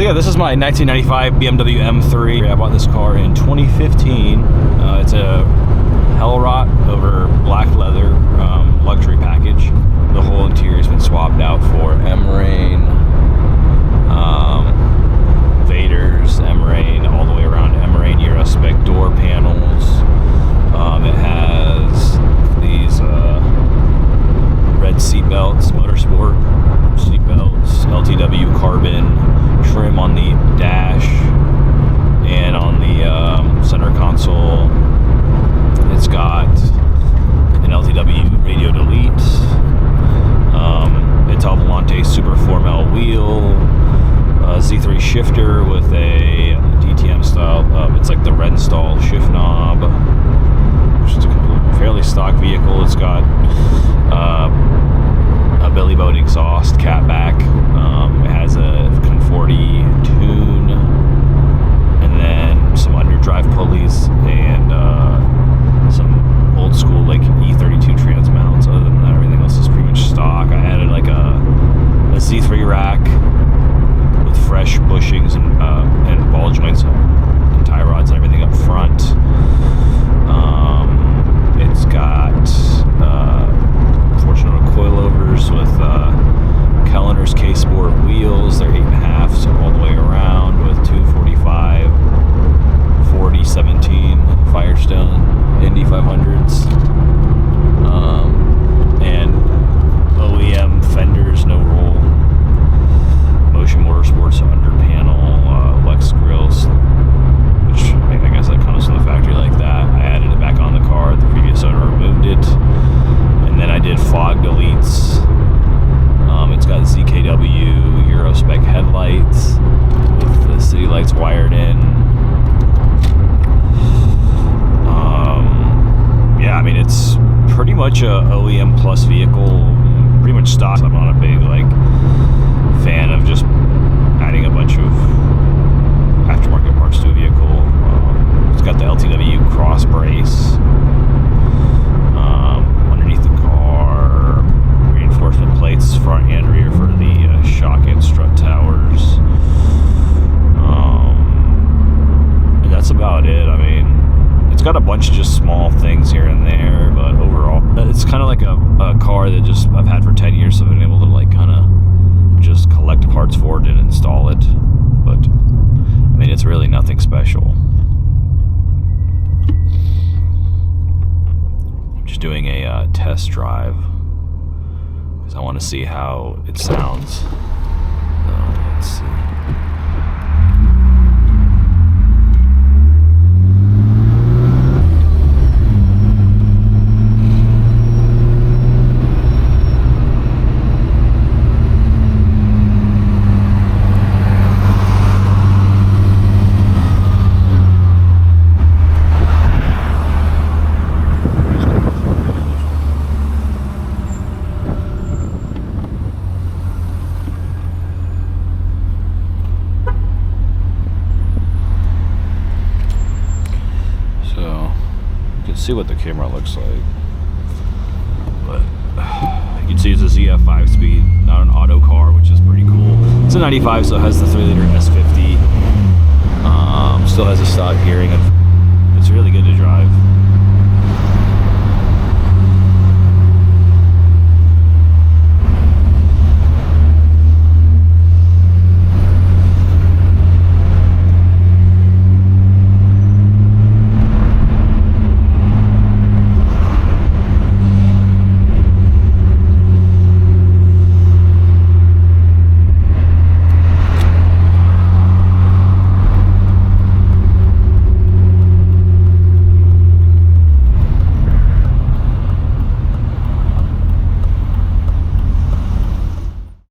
yeah, this is my 1995 BMW M3. I bought this car in 2015. It's a Hellrot over black leather luxury package. The whole interior's been swapped out for M-Rain, Vaders, M-Rain, all the way around M-Rain Euro spec door panels. It has these red seat belts, motorsport seat belts, LTW carbon trim on the dash and on the center console. It's got an LTW radio delete, Ital Volante Super 4ML wheel, a Z3 shifter with a DTM style, it's like the Renstall shift knob, which is a fairly stock vehicle. It's got a Billy Boat exhaust catback. It has a Conforti tune, and then some underdrive pulleys and some old school like E36 trans mounts. Other than that, everything else is pretty much stock. I added like a Z3 rack with fresh bushings and ball joints and tie rods and everything up front. It's got Fortunato coilovers with Kellener's K-Sport wheels. They're 8.5, so all the way around with 245 4017 Firestone Indy 500s. And OEM fenders, no roll. Motion Motorsports under panel, Lex grills, which I guess that comes from the factory like that. I added it back on the car. The previous owner removed it. And then I did fog deletes. It's got ZKW Euro spec headlights with the city lights wired in. Yeah, I mean, it's pretty much a OEM plus vehicle, pretty much stock. I'm not a big fan of just adding a bunch of aftermarket parts to a vehicle. It's got the LTW cross brace underneath the car, reinforcement plates front and rear for the shock and strut towers. And that's about it. I mean, it's got a bunch of just small things here and there, but overall, it's kind of like a car that just I've had for 10 years, so I've been able to kind of just collect parts for it and install it. But I mean, it's really nothing special. I'm just doing a test drive because I want to see how it sounds. Let's see. See what the camera looks like, but you can see it's a ZF 5-speed, not an auto car, which is pretty cool. It's a 95, so it has the 3-liter S50. Still has a stock gearing, and it's really good to drive.